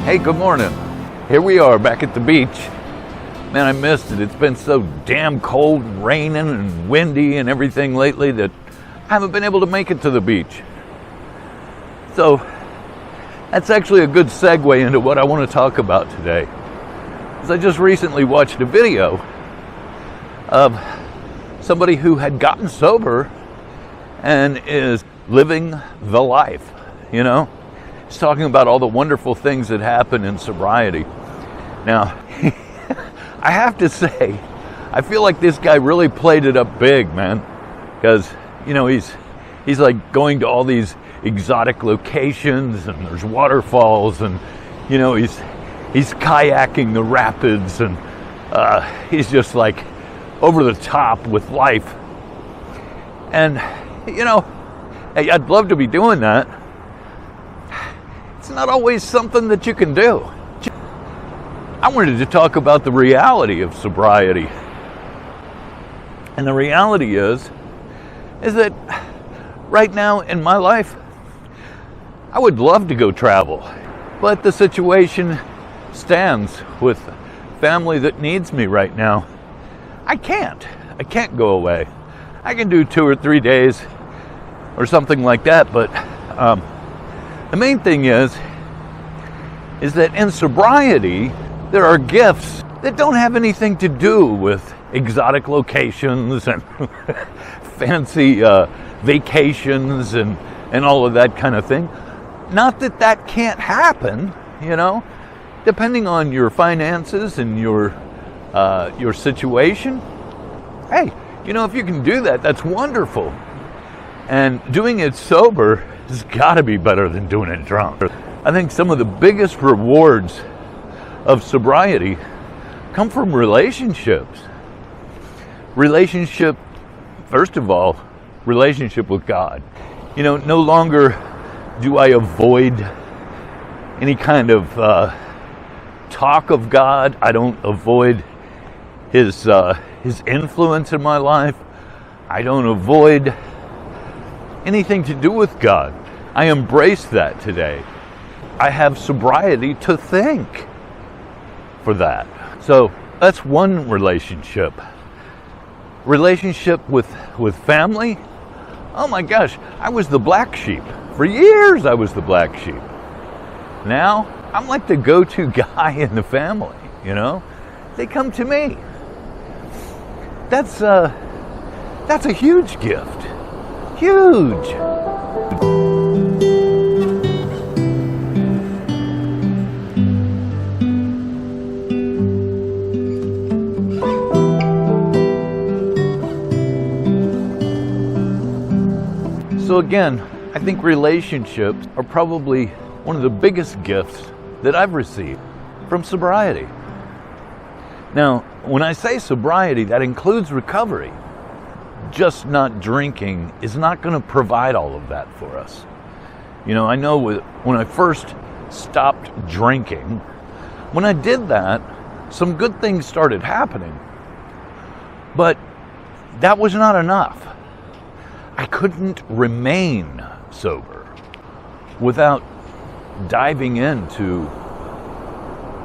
Hey, good morning. Here we are back at the beach. Man, I missed it. It's been so damn cold and raining and windy and everything lately that I haven't been able to make it to the beach. So that's actually a good segue into what I want to talk about today. Because I just recently watched a video of somebody who had gotten sober and is living the life, you know? He's talking about all the wonderful things that happen in sobriety. Now, I have to say, I feel like this guy really played it up big, man. Because, you know, he's like going to all these exotic locations and there's waterfalls and, you know, he's kayaking the rapids and he's just like over the top with life. And, you know, hey, I'd love to be doing that. It's not always something that you can do. I wanted to talk about the reality of sobriety. And the reality is that right now in my life, I would love to go travel. But the situation stands with family that needs me right now. I can't go away. I can do 2 or 3 days or something like that, but the main thing is that in sobriety, there are gifts that don't have anything to do with exotic locations and fancy vacations and all of that kind of thing. Not that that can't happen, you know, depending on your finances and your situation. Hey, you know, if you can do that, that's wonderful. And doing it sober has got to be better than doing it drunk. I think some of the biggest rewards of sobriety come from relationships. Relationship, first of all, relationship with God. You know, no longer do I avoid any kind of talk of God. I don't avoid His influence in my life. I don't avoid anything to do with God. I embrace that today. I have sobriety to thank for that. So that's one relationship. Relationship with family. Oh my gosh, I was the black sheep. For years I was the black sheep. Now I'm like the go-to guy in the family, you know? They come to me. That's a huge gift. Huge. So again, I think relationships are probably one of the biggest gifts that I've received from sobriety. Now, when I say sobriety, that includes recovery. Just not drinking is not going to provide all of that for us. You know, I know when I first stopped drinking, when I did that, some good things started happening. But that was not enough. I couldn't remain sober without diving into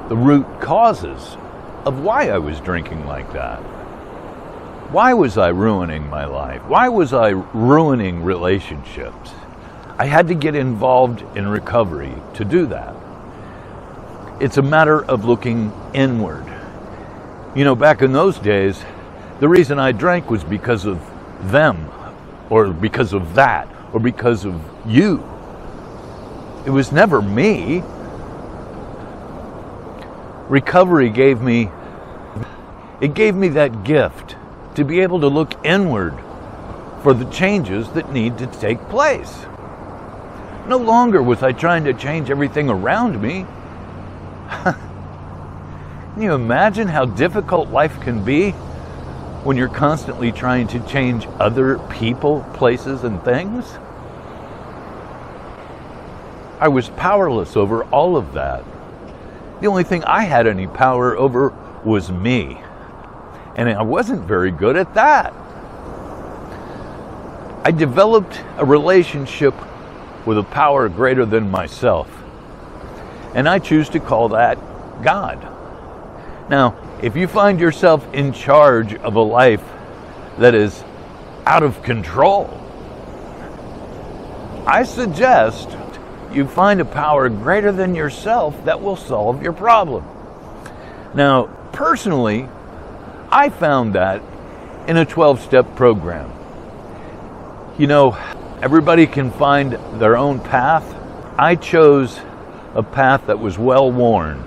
the root causes of why I was drinking like that. Why was I ruining my life? Why was I ruining relationships? I had to get involved in recovery to do that. It's a matter of looking inward. You know, back in those days, the reason I drank was because of them, or because of that, or because of you. It was never me. Recovery gave me that gift to be able to look inward for the changes that need to take place. No longer was I trying to change everything around me. Can you imagine how difficult life can be when you're constantly trying to change other people, places, and things? I was powerless over all of that. The only thing I had any power over was me. And I wasn't very good at that. I developed a relationship with a power greater than myself. And I choose to call that God. Now, if you find yourself in charge of a life that is out of control, I suggest you find a power greater than yourself that will solve your problem. Now, personally, I found that in a 12-step program. You know, everybody can find their own path. I chose a path that was well-worn,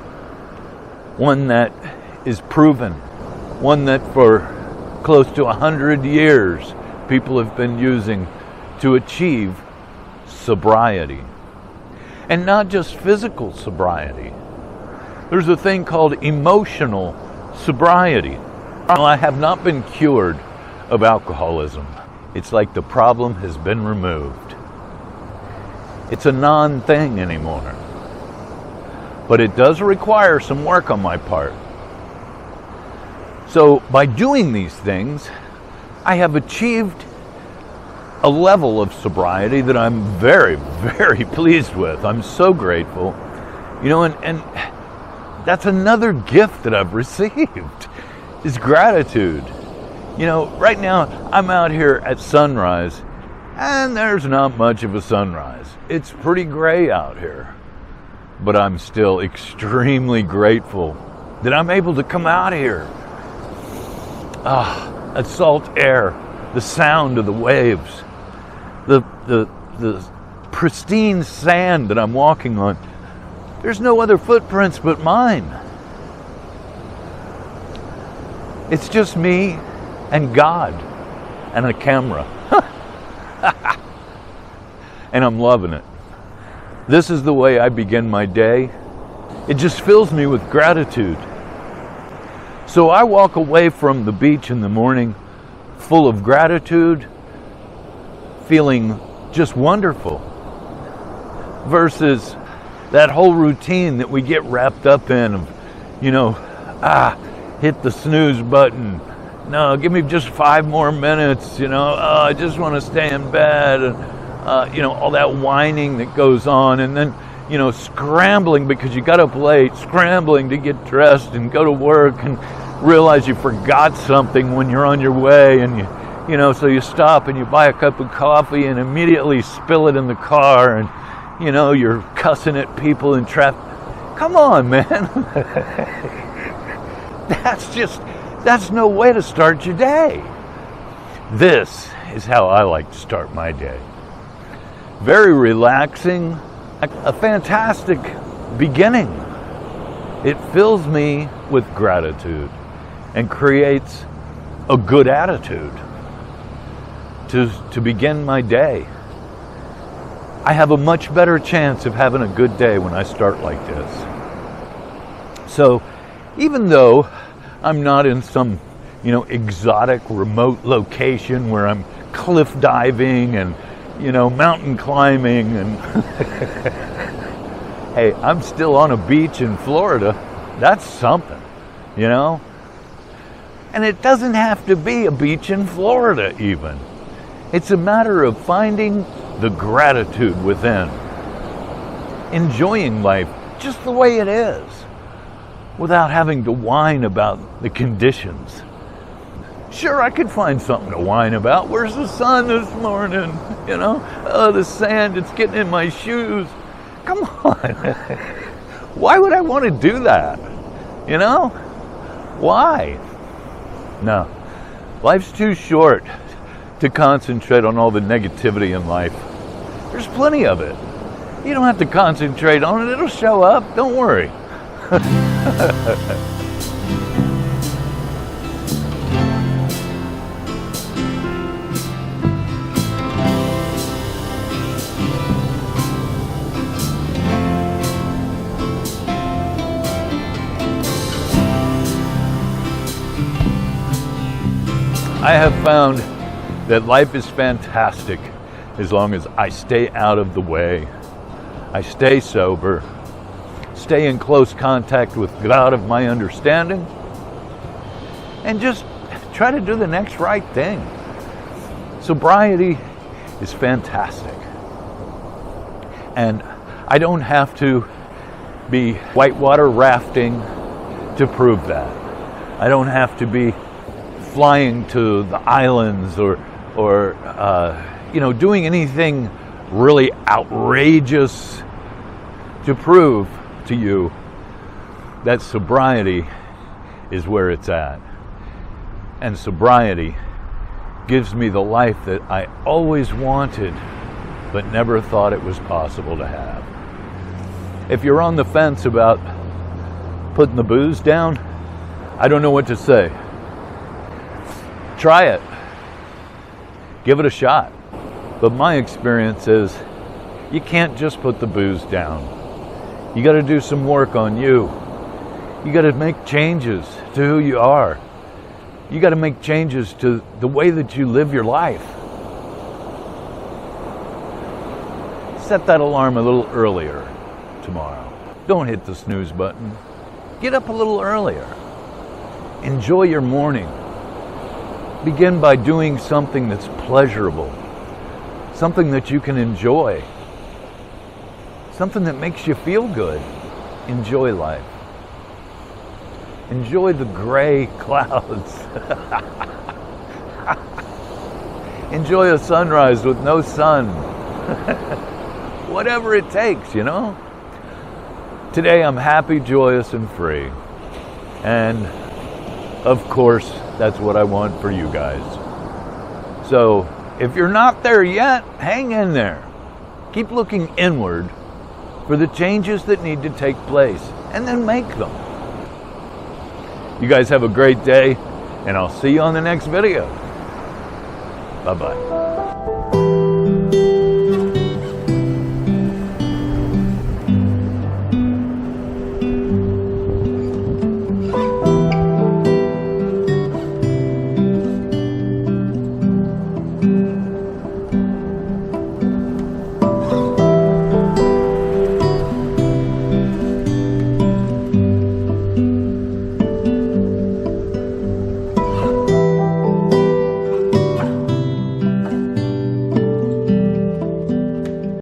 one that is proven, one that for close to 100 years people have been using to achieve sobriety. And not just physical sobriety. There's a thing called emotional sobriety. I have not been cured of alcoholism. It's like the problem has been removed. It's a non-thing anymore. But it does require some work on my part. So by doing these things, I have achieved a level of sobriety that I'm very, very pleased with. I'm so grateful. You know, and that's another gift that I've received, is gratitude. You know, right now I'm out here at sunrise, and there's not much of a sunrise. It's pretty gray out here. But I'm still extremely grateful that I'm able to come out here. That salt air, the sound of the waves, the pristine sand that I'm walking on. There's no other footprints but mine. It's just me and God and a camera. And I'm loving it. This is the way I begin my day. It just fills me with gratitude. So I walk away from the beach in the morning full of gratitude, feeling just wonderful, versus that whole routine that we get wrapped up in of, you know, hit the snooze button. No, give me just 5 more minutes, you know, I just want to stay in bed. And, you know, all that whining that goes on, and then, you know, scrambling because you got up late, scrambling to get dressed and go to work, and realize you forgot something when you're on your way, and you know, so you stop and you buy a cup of coffee and immediately spill it in the car, and, you know, you're cussing at people in traffic. Come on, man. That's no way to start your day. This is how I like to start my day. Very relaxing, a fantastic beginning. It fills me with gratitude and creates a good attitude to begin my day. I have a much better chance of having a good day when I start like this. So even though I'm not in some, you know, exotic remote location where I'm cliff diving and, you know, mountain climbing, and hey, I'm still on a beach in Florida. That's something, you know? And it doesn't have to be a beach in Florida even. It's a matter of finding the gratitude within, enjoying life just the way it is, without having to whine about the conditions. Sure, I could find something to whine about. Where's the sun this morning? You know, the sand, it's getting in my shoes. Come on. Why would I want to do that? You know? Why? No. Life's too short to concentrate on all the negativity in life. There's plenty of it. You don't have to concentrate on it. It'll show up. Don't worry. I have found that life is fantastic as long as I stay out of the way. I stay sober, stay in close contact with God of my understanding, and just try to do the next right thing. Sobriety is fantastic. And I don't have to be whitewater rafting to prove that. I don't have to be flying to the islands or doing anything really outrageous to prove to you that sobriety is where it's at. And sobriety gives me the life that I always wanted but never thought it was possible to have. If you're on the fence about putting the booze down, I don't know what to say. Try it. Give it a shot. But my experience is you can't just put the booze down. You got to do some work on you. You got to make changes to who you are. You got to make changes to the way that you live your life. Set that alarm a little earlier tomorrow. Don't hit the snooze button. Get up a little earlier. Enjoy your morning. Begin by doing something that's pleasurable, something that you can enjoy, something that makes you feel good. Enjoy life. Enjoy the gray clouds. Enjoy a sunrise with no sun. Whatever it takes, Today I'm happy, joyous, and free. And of course, that's what I want for you guys. So if you're not there yet, hang in there. Keep looking inward for the changes that need to take place, and then make them. You guys have a great day, and I'll see you on the next video. Bye-bye.